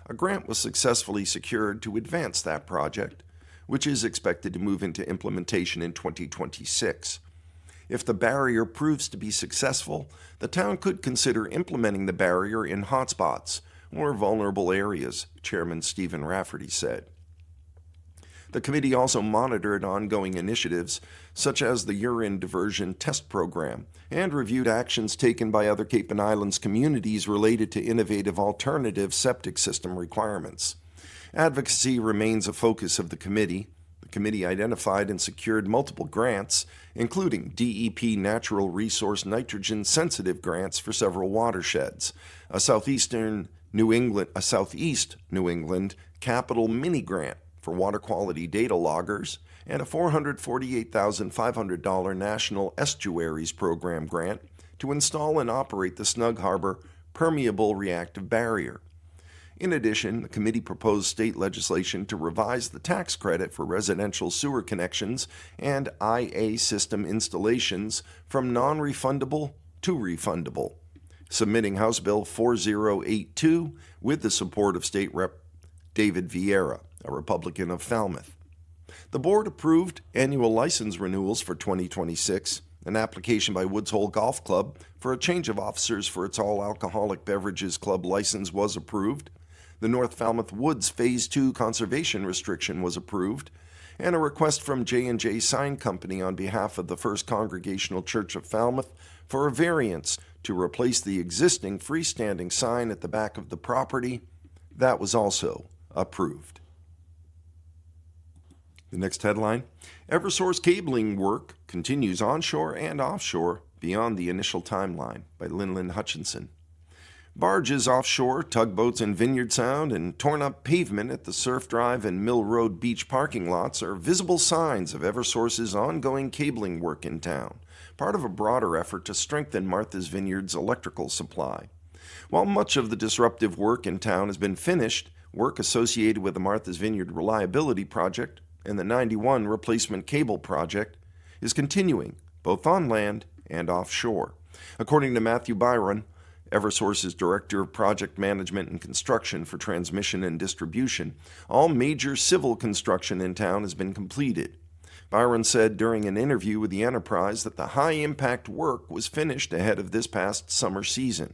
A grant was successfully secured to advance that project, which is expected to move into implementation in 2026. If the barrier proves to be successful, the town could consider implementing the barrier in hotspots or vulnerable areas, Chairman Stephen Rafferty said. The committee also monitored ongoing initiatives such as the urine diversion test program and reviewed actions taken by other Cape and Islands communities related to innovative alternative septic system requirements. Advocacy remains a focus of the committee. The committee identified and secured multiple grants, including DEP Natural Resource Nitrogen Sensitive grants for several watersheds, a Southeast New England Capital Mini Grant for water quality data loggers, and a $448,500 National Estuaries Program grant to install and operate the Snug Harbor Permeable Reactive Barrier. In addition, the committee proposed state legislation to revise the tax credit for residential sewer connections and IA system installations from non-refundable to refundable, submitting House Bill 4082 with the support of State Rep. David Vieira, a Republican of Falmouth. The board approved annual license renewals for 2026. An application by Woods Hole Golf Club for a change of officers for its all-alcoholic beverages club license was approved. The North Falmouth Woods Phase 2 conservation restriction was approved, and a request from J&J Sign Company on behalf of the First Congregational Church of Falmouth for a variance to replace the existing freestanding sign at the back of the property, that was also approved. The next headline, Eversource cabling work continues onshore and offshore beyond the initial timeline, by Lynn Hutchinson. Barges offshore, tugboats in Vineyard Sound, and torn-up pavement at the Surf Drive and Mill Road beach parking lots are visible signs of Eversource's ongoing cabling work in town, part of a broader effort to strengthen Martha's Vineyard's electrical supply. While much of the disruptive work in town has been finished, work associated with the Martha's Vineyard Reliability Project and the 91 Replacement Cable Project is continuing, both on land and offshore. According to Matthew Byron, Eversource's Director of Project Management and Construction for Transmission and Distribution, all major civil construction in town has been completed. Byron said during an interview with the Enterprise that the high-impact work was finished ahead of this past summer season.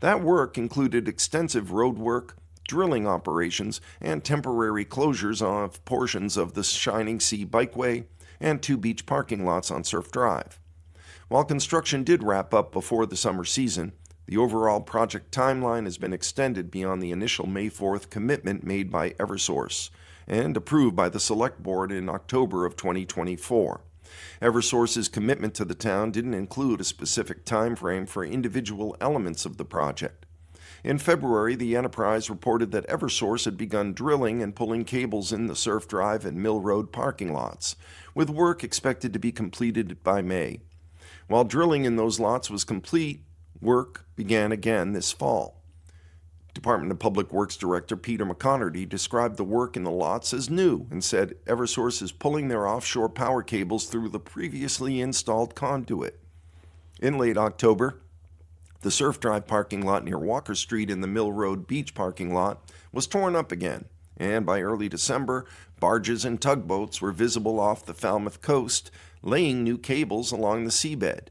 That work included extensive road work, drilling operations, and temporary closures of portions of the Shining Sea Bikeway and 2 beach parking lots on Surf Drive. While construction did wrap up before the summer season, the overall project timeline has been extended beyond the initial May 4th commitment made by Eversource and approved by the Select Board in October of 2024. Eversource's commitment to the town didn't include a specific time frame for individual elements of the project. In February, the Enterprise reported that Eversource had begun drilling and pulling cables in the Surf Drive and Mill Road parking lots, with work expected to be completed by May. While drilling in those lots was complete, work began again this fall. Department of Public Works Director Peter McConerty described the work in the lots as new and said Eversource is pulling their offshore power cables through the previously installed conduit. In late October, the Surf Drive parking lot near Walker Street in the Mill Road Beach parking lot was torn up again, and by early December, barges and tugboats were visible off the Falmouth coast, laying new cables along the seabed.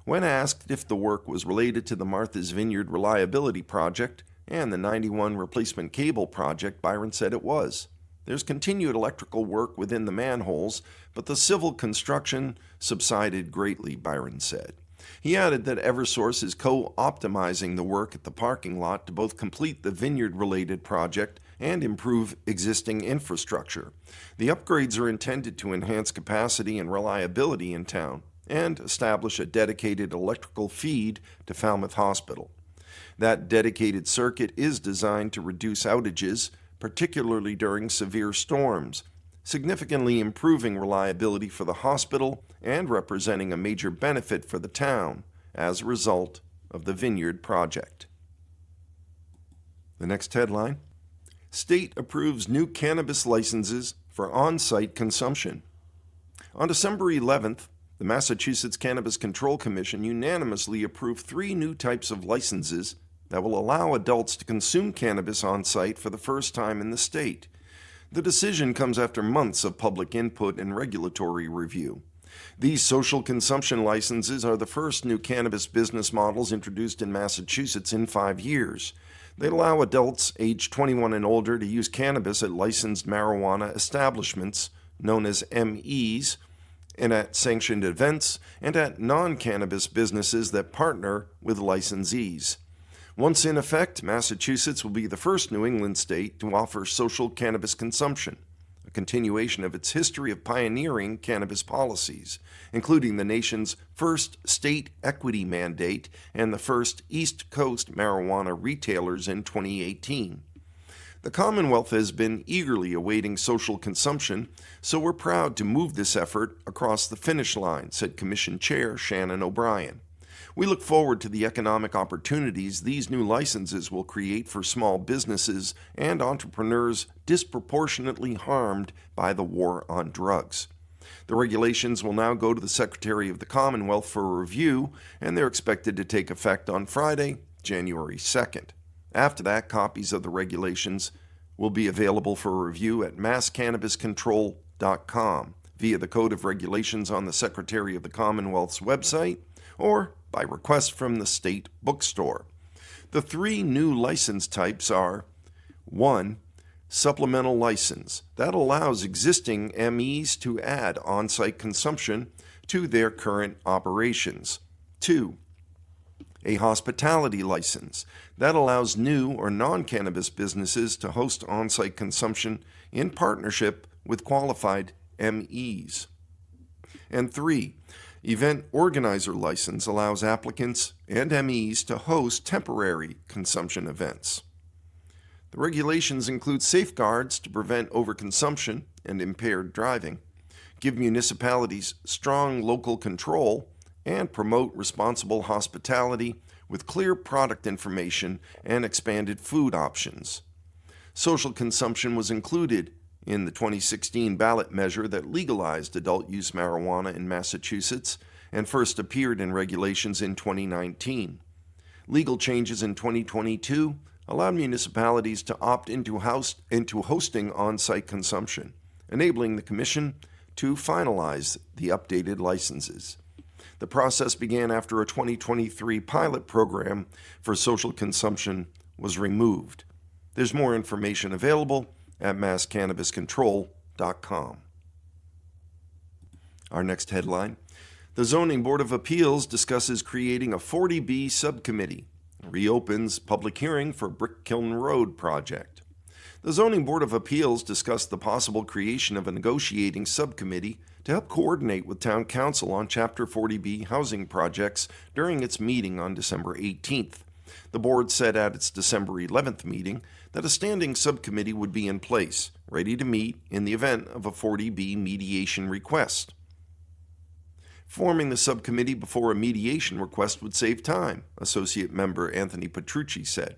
When asked if the work was related to the Martha's Vineyard Reliability Project and the 91 Replacement Cable Project, Byron said it was. There's continued electrical work within the manholes, but the civil construction subsided greatly, Byron said. He added that Eversource is co-optimizing the work at the parking lot to both complete the vineyard-related project and improve existing infrastructure. The upgrades are intended to enhance capacity and reliability in town and establish a dedicated electrical feed to Falmouth Hospital. That dedicated circuit is designed to reduce outages, particularly during severe storms, significantly improving reliability for the hospital and representing a major benefit for the town as a result of the Vineyard Project. The next headline: State approves new cannabis licenses for on-site consumption. On December 11th, the Massachusetts Cannabis Control Commission unanimously approved 3 new types of licenses that will allow adults to consume cannabis on-site for the first time in the state. The decision comes after months of public input and regulatory review. These social consumption licenses are the first new cannabis business models introduced in Massachusetts in 5 years. They allow adults aged 21 and older to use cannabis at licensed marijuana establishments, known as MEs, and at sanctioned events, and at non-cannabis businesses that partner with licensees. Once in effect, Massachusetts will be the first New England state to offer social cannabis consumption, a continuation of its history of pioneering cannabis policies, including the nation's first state equity mandate and the first East Coast marijuana retailers in 2018. The Commonwealth has been eagerly awaiting social consumption, so we're proud to move this effort across the finish line, said Commission Chair Shannon O'Brien. We look forward to the economic opportunities these new licenses will create for small businesses and entrepreneurs disproportionately harmed by the war on drugs. The regulations will now go to the Secretary of the Commonwealth for a review, and they're expected to take effect on Friday, January 2nd. After that, copies of the regulations will be available for review at masscannabiscontrol.com via the Code of Regulations on the Secretary of the Commonwealth's website or by request from the state bookstore. The 3 new license types are: 1. Supplemental license. That allows existing MEs to add on-site consumption to their current operations. 2. A hospitality license. That allows new or non-cannabis businesses to host on-site consumption in partnership with qualified MEs. And 3. Event organizer license allows applicants and MEs to host temporary consumption events. The regulations include safeguards to prevent overconsumption and impaired driving, give municipalities strong local control, and promote responsible hospitality with clear product information and expanded food options. Social consumption was included in the 2016 ballot measure that legalized adult-use marijuana in Massachusetts and first appeared in regulations in 2019. Legal changes in 2022 allowed municipalities to opt into hosting on-site consumption, enabling the Commission to finalize the updated licenses. The process began after a 2023 pilot program for social consumption was removed. There's more information available at masscannabiscontrol.com. Our next headline: the Zoning Board of Appeals discusses creating a 40B subcommittee, reopens public hearing for Brick Kiln Road project. The Zoning Board of Appeals discussed the possible creation of a negotiating subcommittee to help coordinate with Town Council on Chapter 40B housing projects during its meeting on December 18th. The board said at its December 11th meeting that a standing subcommittee would be in place, ready to meet in the event of a 40B mediation request. Forming the subcommittee before a mediation request would save time, Associate Member Anthony Petrucci said.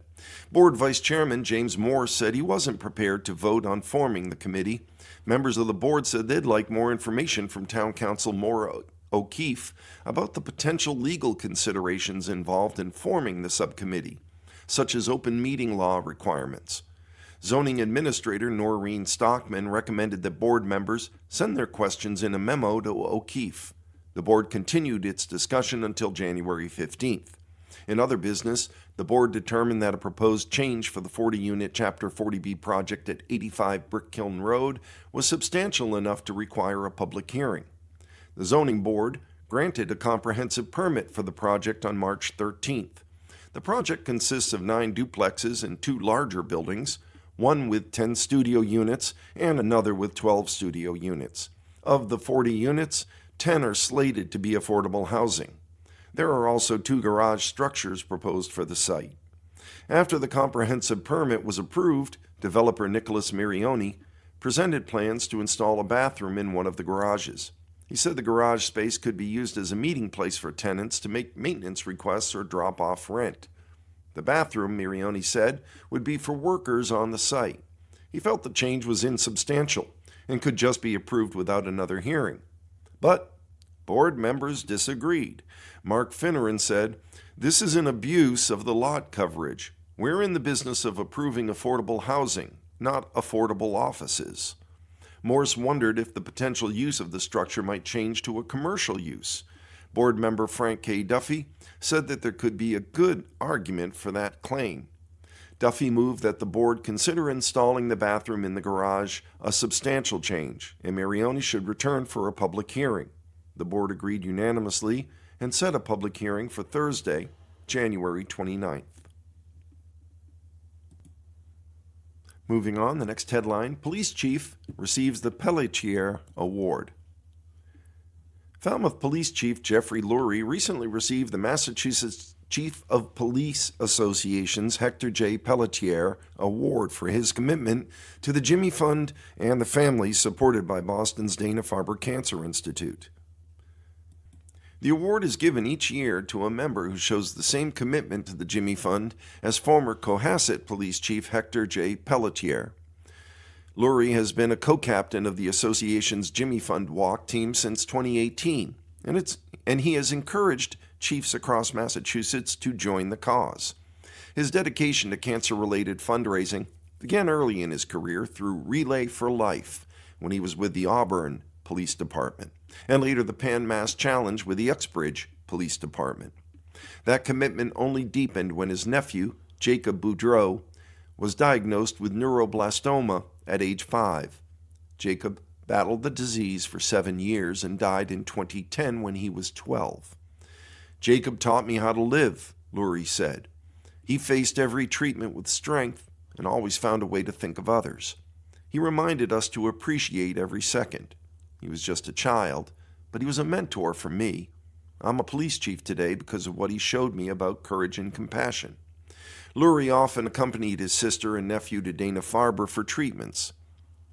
Board Vice Chairman James Moore said he wasn't prepared to vote on forming the committee. Members of the board said they'd like more information from Town Council Maura O'Keefe about the potential legal considerations involved in forming the subcommittee, such as open meeting law requirements. Zoning Administrator Noreen Stockman recommended that board members send their questions in a memo to O'Keefe. The board continued its discussion until January 15th. In other business, the board determined that a proposed change for the 40-unit Chapter 40B project at 85 Brick Kiln Road was substantial enough to require a public hearing. The zoning board granted a comprehensive permit for the project on March 13th. The project consists of 9 duplexes and 2 larger buildings, one with 10 studio units and another with 12 studio units. Of the 40 units, 10 are slated to be affordable housing. There are also 2 garage structures proposed for the site. After the comprehensive permit was approved, developer Nicholas Mirioni presented plans to install a bathroom in one of the garages. He said the garage space could be used as a meeting place for tenants to make maintenance requests or drop off rent. The bathroom, Mirioni said, would be for workers on the site. He felt the change was insubstantial and could just be approved without another hearing. But board members disagreed. Mark Finneran said, "This is an abuse of the lot coverage. We're in the business of approving affordable housing, not affordable offices." Morse wondered if the potential use of the structure might change to a commercial use. Board member Frank K. Duffy said that there could be a good argument for that claim. Duffy moved that the board consider installing the bathroom in the garage a substantial change, and Mirioni should return for a public hearing. The board agreed unanimously and set a public hearing for Thursday, January 29th. Moving on, the next headline: Police Chief receives the Pelletier Award. Falmouth Police Chief Jeffrey Lurie recently received the Massachusetts Chief of Police Association's Hector J. Pelletier Award for his commitment to the Jimmy Fund and the families supported by Boston's Dana-Farber Cancer Institute. The award is given each year to a member who shows the same commitment to the Jimmy Fund as former Cohasset Police Chief Hector J. Pelletier. Lurie has been a co-captain of the association's Jimmy Fund Walk team since 2018, and he has encouraged chiefs across Massachusetts to join the cause. His dedication to cancer-related fundraising began early in his career through Relay for Life when he was with the Auburn Police Department, and later the Pan Mass Challenge with the Uxbridge Police Department. That commitment only deepened when his nephew, Jacob Boudreau, was diagnosed with neuroblastoma at age 5. Jacob battled the disease for 7 years and died in 2010 when he was 12. "Jacob taught me how to live," Lurie said. "He faced every treatment with strength and always found a way to think of others. He reminded us to appreciate every second. He was just a child, but he was a mentor for me. I'm a police chief today because of what he showed me about courage and compassion. Lurie often accompanied his sister and nephew to Dana-Farber for treatments.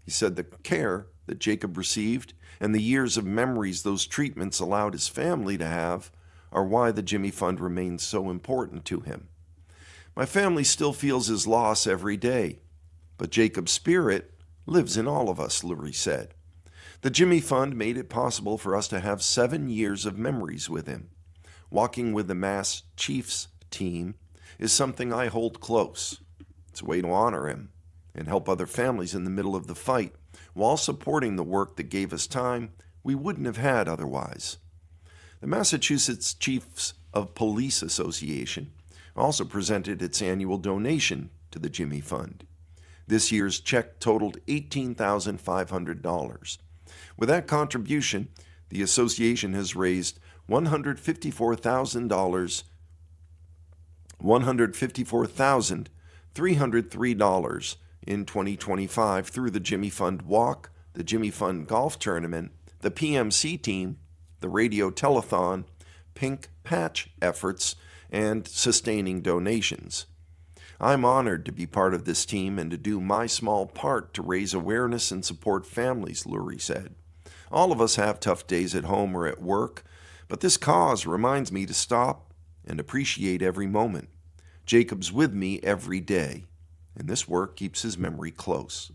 He said the care that Jacob received and the years of memories those treatments allowed his family to have are why the Jimmy Fund remains so important to him. My family still feels his loss every day, but Jacob's spirit lives in all of us, Lurie said. The Jimmy Fund made it possible for us to have 7 years of memories with him. Walking with the Mass Chiefs team is something I hold close. It's a way to honor him and help other families in the middle of the fight while supporting the work that gave us time we wouldn't have had otherwise. The Massachusetts Chiefs of Police Association also presented its annual donation to the Jimmy Fund. This year's check totaled $18,500. With that contribution, the association has raised $154,303 in 2025 through the Jimmy Fund Walk, the Jimmy Fund Golf Tournament, the PMC team, the radio telethon, Pink Patch efforts, and sustaining donations. I'm honored to be part of this team and to do my small part to raise awareness and support families, Lurie said. All of us have tough days at home or at work, but this cause reminds me to stop and appreciate every moment. Jacob's with me every day, and this work keeps his memory close.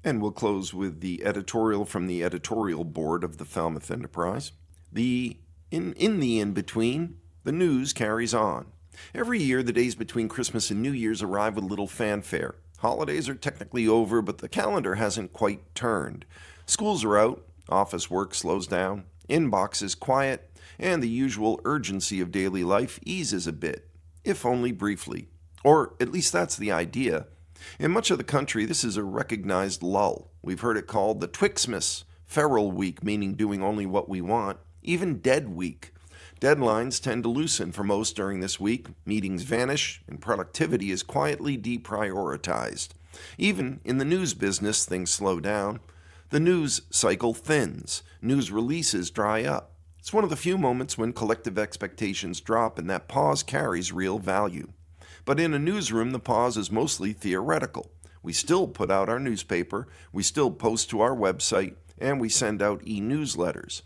And we'll close with the editorial from the editorial board of the Falmouth Enterprise. In the in-between, the news carries on. Every year, the days between Christmas and New Year's arrive with little fanfare. Holidays are technically over, but the calendar hasn't quite turned. Schools are out, office work slows down, inbox is quiet, and the usual urgency of daily life eases a bit, if only briefly. Or at least that's the idea. In much of the country, this is a recognized lull. We've heard it called the Twixmas, Feral Week, meaning doing only what we want, even Dead Week. Deadlines tend to loosen for most during this week, meetings vanish, and productivity is quietly deprioritized. Even in the news business, things slow down. The news cycle thins. News releases dry up. It's one of the few moments when collective expectations drop and that pause carries real value. But in a newsroom, the pause is mostly theoretical. We still put out our newspaper, we still post to our website, and we send out e-newsletters.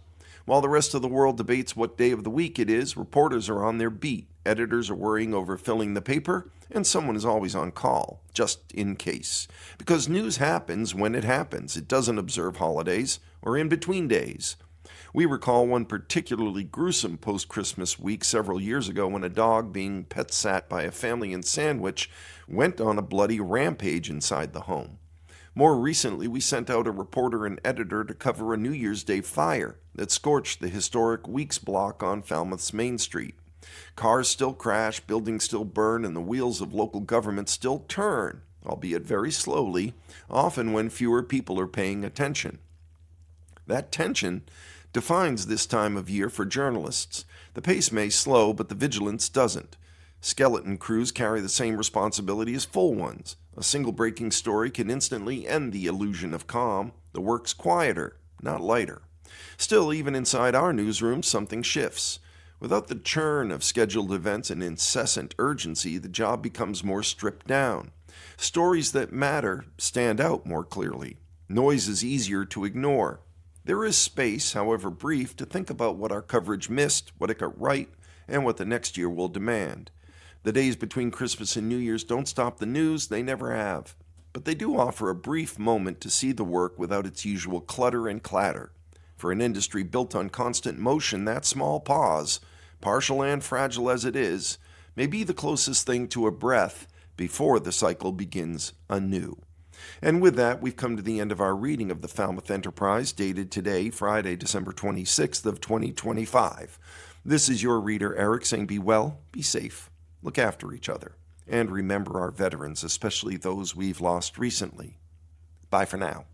While the rest of the world debates what day of the week it is, reporters are on their beat, editors are worrying over filling the paper, and someone is always on call, just in case. Because news happens when it happens. It doesn't observe holidays or in-between days. We recall one particularly gruesome post-Christmas week several years ago when a dog being pet-sat by a family in Sandwich went on a bloody rampage inside the home. More recently, we sent out a reporter and editor to cover a New Year's Day fire that scorched the historic Weeks block on Falmouth's Main Street. Cars still crash, buildings still burn, and the wheels of local government still turn, albeit very slowly, often when fewer people are paying attention. That tension defines this time of year for journalists. The pace may slow, but the vigilance doesn't. Skeleton crews carry the same responsibility as full ones. A single breaking story can instantly end the illusion of calm. The work's quieter, not lighter. Still, even inside our newsroom, something shifts. Without the churn of scheduled events and incessant urgency, the job becomes more stripped down. Stories that matter stand out more clearly. Noise is easier to ignore. There is space, however brief, to think about what our coverage missed, what it got right, and what the next year will demand. The days between Christmas and New Year's don't stop the news, they never have. But they do offer a brief moment to see the work without its usual clutter and clatter. For an industry built on constant motion, that small pause, partial and fragile as it is, may be the closest thing to a breath before the cycle begins anew. And with that, we've come to the end of our reading of the Falmouth Enterprise, dated today, Friday, December 26th of 2025. This is your reader, Eric, saying be well, be safe, look after each other, and remember our veterans, especially those we've lost recently. Bye for now.